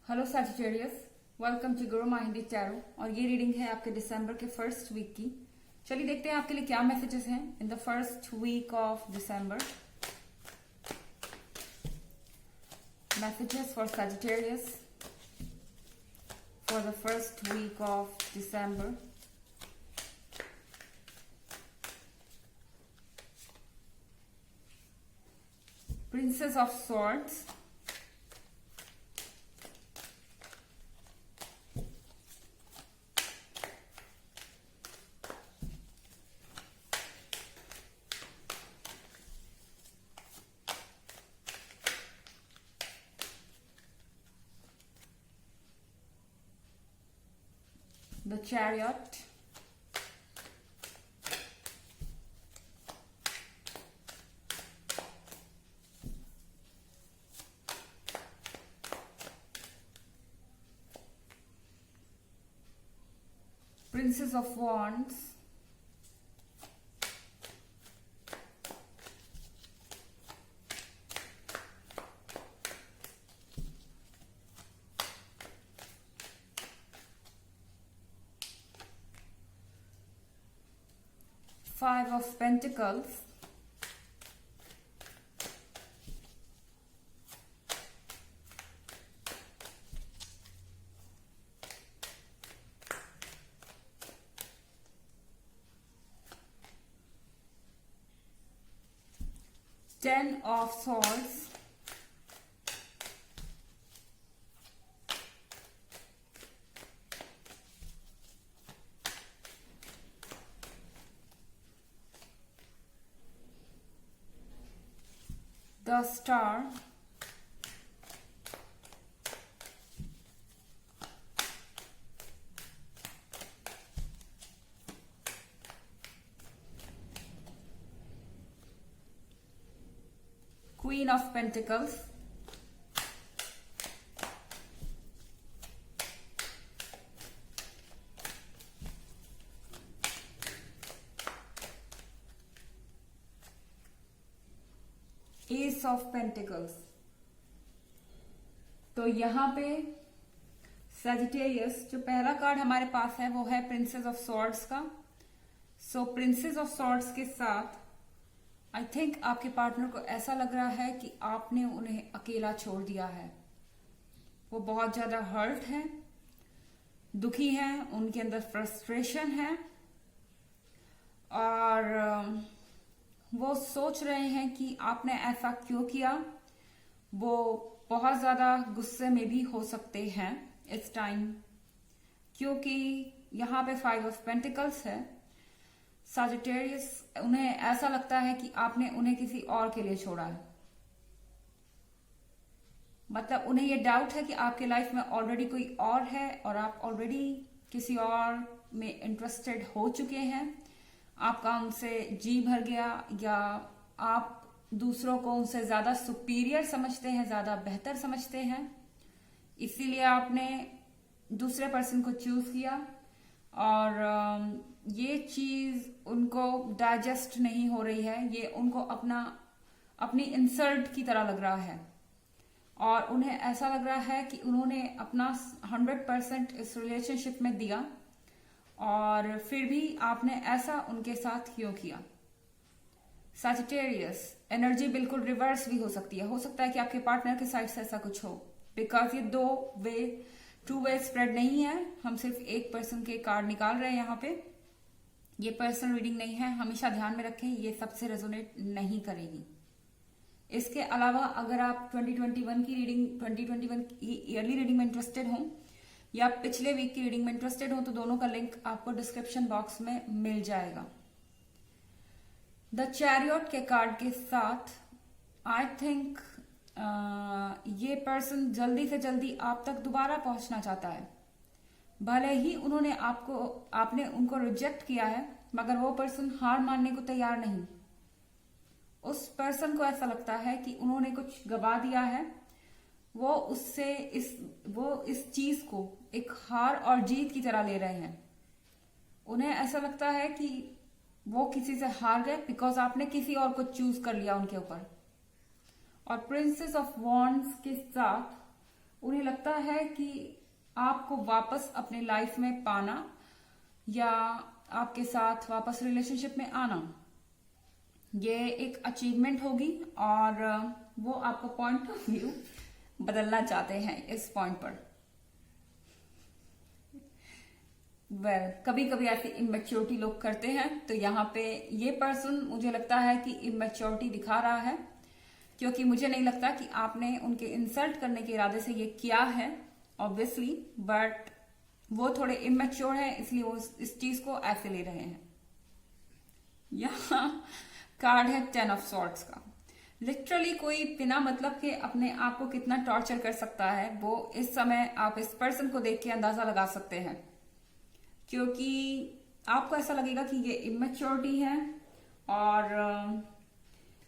Hello Sagittarius, welcome to Guru माहिंदी tarot. और ये reading है आपके दिसंबर के फर्स्ट वीक की। चलिए देखते हैं आपके लिए क्या मैसेजेस हैं in the first week of December. Messages for Sagittarius for the first week of December. Princess of swords, the chariot, princess of wands, five of pentacles, ten of swords, the star, queen of pentacles, ace of pentacles। तो यहाँ पे Sagittarius जो पहला card हमारे पास है वो है princess of swords का। सो प्रिंसेस ऑफ सॉर्ड्स के साथ आई थिंक आपके पार्टनर को ऐसा लग रहा है कि आपने उन्हें अकेला छोड़ दिया है। वो बहुत ज्यादा हर्ट है, दुखी हैं, उनके अंदर फ्रस्ट्रेशन है और वो सोच रहे हैं कि आपने ऐसा क्यों किया। वो बहुत ज्यादा गुस्से में भी हो सकते हैं इस टाइम, क्योंकि यहाँ पे फाइव ऑफ पेंटिकल्स है। सैजिटेरियस उन्हें ऐसा लगता है कि आपने उन्हें किसी और के लिए छोड़ा है। मतलब उन्हें ये डाउट है कि आपके लाइफ में ऑलरेडी कोई और है और आप ऑलरेडी किसी और में इंटरेस्टेड हो चुके हैं। आपका उनसे जी भर गया या आप दूसरों को उनसे ज्यादा सुपीरियर समझते हैं, ज्यादा बेहतर समझते हैं, इसीलिए आपने दूसरे पर्सन को चूज किया और ये चीज उनको डाइजेस्ट नहीं हो रही है। ये उनको अपनी इंसल्ट की तरह लग रहा है और उन्हें ऐसा लग रहा है कि उन्होंने अपना 100% इस रिलेशनशिप में दिया और फिर भी आपने ऐसा उनके साथ क्यों किया। सैजिटेरियस एनर्जी बिल्कुल रिवर्स भी हो सकती है। हो सकता है कि आपके पार्टनर के साइड से ऐसा कुछ हो, बिकॉज ये टू वे स्प्रेड नहीं है। हम सिर्फ एक पर्सन के कार्ड निकाल रहे हैं यहाँ पे। ये पर्सनल रीडिंग नहीं है, हमेशा ध्यान में रखें, ये सबसे रेजोनेट नहीं करेगी। इसके अलावा अगर आप 2021 की ईयरली रीडिंग में इंटरेस्टेड हो या पिछले वीक की रीडिंग में इंटरेस्टेड हो तो दोनों का लिंक आपको डिस्क्रिप्शन बॉक्स में मिल जाएगा। द चैरियट के कार्ड के साथ आई थिंक ये पर्सन जल्दी से जल्दी आप तक दोबारा पहुंचना चाहता है। भले ही आपने उनको रिजेक्ट किया है, मगर वो पर्सन हार मानने को तैयार नहीं। उस पर्सन को ऐसा लगता है कि उन्होंने कुछ गवा दिया है। वो इस चीज को एक हार और जीत की तरह ले रहे हैं। उन्हें ऐसा लगता है कि वो किसी से हार गए बिकॉज आपने किसी और को चूज कर लिया उनके ऊपर। और प्रिंसेस ऑफ वॉन्ड्स के साथ उन्हें लगता है कि आपको वापस अपने लाइफ में पाना या आपके साथ वापस रिलेशनशिप में आना, ये एक अचीवमेंट होगी और वो आपका पॉइंट ऑफ व्यू बदलना चाहते हैं इस पॉइंट पर। कभी कभी ऐसी इमेच्योरिटी लोग करते हैं, तो यहाँ पे ये पर्सन मुझे लगता है कि इमेच्योरिटी दिखा रहा है, क्योंकि मुझे नहीं लगता कि आपने उनके इंसल्ट करने के इरादे से ये किया है ऑब्वियसली, बट वो थोड़े इमेच्योर है इसलिए वो इस चीज को ऐसे ले रहे हैं। यहाँ कार्ड है 10 ऑफ सॉर्ड्स का। लिटरली कोई बिना मतलब के अपने आप को कितना टॉर्चर कर सकता है, वो इस समय आप इस पर्सन को देख के अंदाजा लगा सकते हैं, क्योंकि आपको ऐसा लगेगा कि ये इमेच्योरिटी है और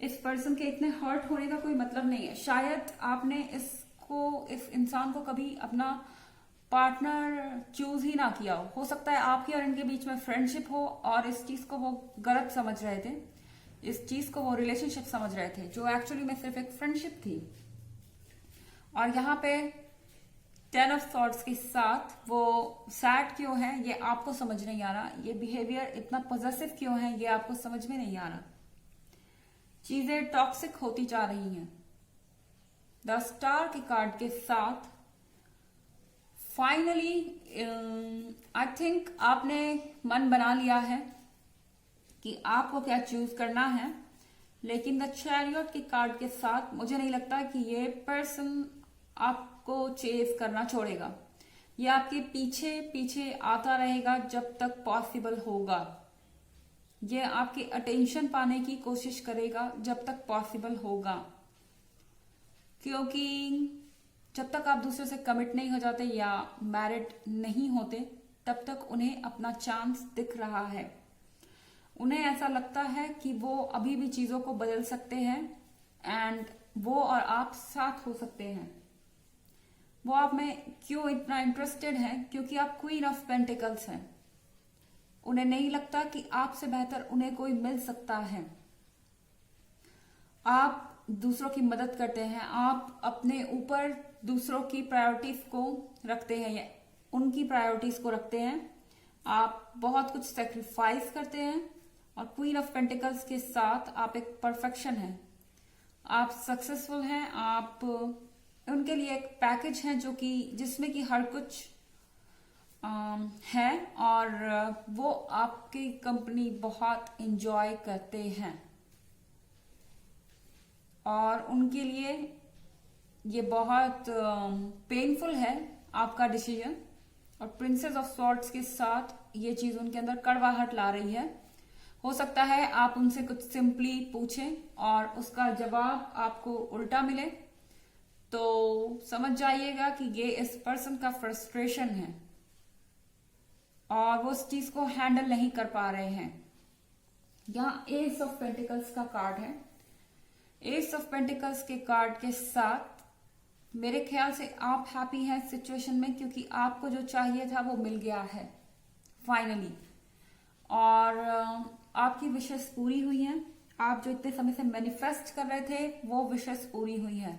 इस पर्सन के इतने हर्ट होने का कोई मतलब नहीं है। शायद आपने इस इंसान को कभी अपना पार्टनर चूज ही ना किया हो सकता है आपके और इनके बीच में फ्रेंडशिप हो और इस चीज को वो गलत समझ रहे थे, इस चीज को वो रिलेशनशिप समझ रहे थे, जो एक्चुअली में सिर्फ एक फ्रेंडशिप थी। और यहाँ पे 10 ऑफ सॉर्ड्स के साथ वो सैड क्यों है ये आपको समझ नहीं आ रहा, ये बिहेवियर इतना पॉजिटिव क्यों है ये आपको समझ में नहीं आ रहा, चीजें टॉक्सिक होती जा रही हैं। द स्टार के कार्ड के साथ फाइनली आई थिंक आपने मन बना लिया है कि आपको क्या चूज करना है, लेकिन द चैरियट के कार्ड के साथ मुझे नहीं लगता कि ये पर्सन आपको चेज करना छोड़ेगा। ये आपके पीछे पीछे आता रहेगा जब तक पॉसिबल होगा। ये आपकी अटेंशन पाने की कोशिश करेगा जब तक पॉसिबल होगा, क्योंकि जब तक आप दूसरे से कमिट नहीं हो जाते या मैरिड नहीं होते तब तक उन्हें अपना चांस दिख रहा है। उन्हें ऐसा लगता है कि वो अभी भी चीजों को बदल सकते हैं एंड वो और आप साथ हो सकते हैं। वो आप में क्यों इतना इंटरेस्टेड है, क्योंकि आप क्वीन ऑफ पेंटिकल्स हैं। उन्हें नहीं लगता कि आपसे बेहतर उन्हें कोई मिल सकता है। आप दूसरों की मदद करते हैं, आप अपने ऊपर दूसरों की प्रायोरिटीज को रखते हैं या उनकी प्रायोरिटीज को रखते हैं। आप बहुत कुछ सेक्रीफाइस करते हैं और क्वीन ऑफ पेंटिकल्स के साथ आप एक परफेक्शन है, आप सक्सेसफुल हैं, आप उनके लिए एक पैकेज है जो कि जिसमें कि हर कुछ है और वो आपकी कंपनी बहुत एंजॉय करते हैं और उनके लिए ये बहुत पेनफुल है आपका डिसीजन। और प्रिंसेस ऑफ सॉर्ड्स के साथ ये चीज उनके अंदर कड़वाहट ला रही है। हो सकता है आप उनसे कुछ सिंपली पूछें और उसका जवाब आपको उल्टा मिले, तो समझ जाइएगा कि ये इस पर्सन का फ्रस्ट्रेशन है और वो उस चीज को हैंडल नहीं कर पा रहे हैं। यहाँ एस ऑफ पेंटिकल्स का कार्ड है। एस ऑफ पेंटिकल्स के कार्ड के साथ मेरे ख्याल से आप हैप्पी हैं सिचुएशन में, क्योंकि आपको जो चाहिए था वो मिल गया है फाइनली और आपकी विशेष पूरी हुई हैं। आप जो इतने समय से मैनिफेस्ट कर रहे थे वो विशेष पूरी हुई है।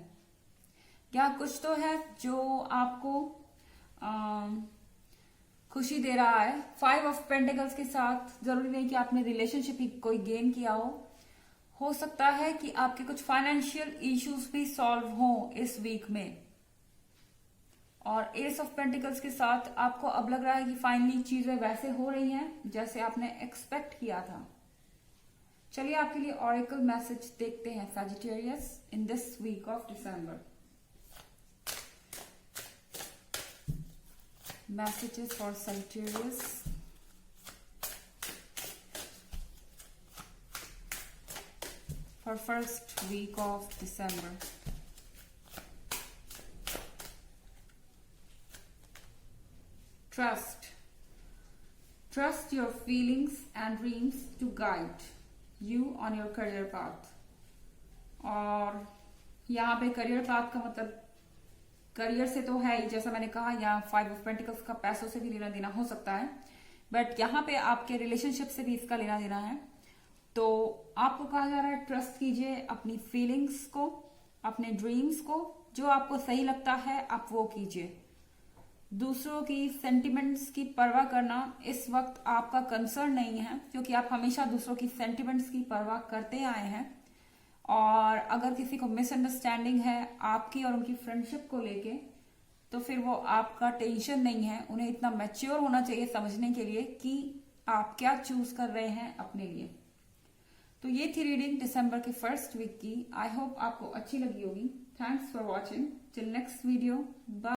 यहाँ कुछ तो है जो आपको खुशी दे रहा है। 5 ऑफ पेंटिकल्स के साथ जरूरी नहीं कि आपने रिलेशनशिप ही कोई गेन किया हो सकता है कि आपके कुछ फाइनेंशियल इश्यूज भी सॉल्व हो इस वीक में। और एस ऑफ पेंटिकल्स के साथ आपको अब लग रहा है कि फाइनली चीजें वैसे हो रही हैं जैसे आपने एक्सपेक्ट किया था। चलिए आपके लिए ऑरेकल मैसेज देखते हैं Sagittarius in this week of December. Messages for Sagittarius for first week of December. Trust your feelings and dreams to guide you on your career path. और यहाँ पे करियर पाथ का मतलब करियर से तो है ही, जैसा मैंने कहा यहाँ 5 ऑफ पेंटिकल्स का पैसों से भी लेना देना हो सकता है, बट यहाँ पे आपके रिलेशनशिप से भी इसका लेना देना है। तो आपको कहा जा रहा है ट्रस्ट कीजिए अपनी फीलिंग्स को, अपने ड्रीम्स को जो आपको सही लगता है आप वो कीजिए। दूसरों की सेंटिमेंट्स की परवाह करना इस वक्त आपका कंसर्न नहीं है, क्योंकि आप हमेशा दूसरों की सेंटिमेंट्स की परवाह करते आए हैं। और अगर किसी को मिसअंडरस्टैंडिंग है आपकी और उनकी फ्रेंडशिप को लेके, तो फिर वो आपका टेंशन नहीं है। उन्हें इतना मैच्योर होना चाहिए समझने के लिए कि आप क्या चूज कर रहे हैं अपने लिए। तो ये थी रीडिंग दिसंबर के फर्स्ट वीक की। आई होप आपको अच्छी लगी होगी। Thanks for watching. Till next video, bye.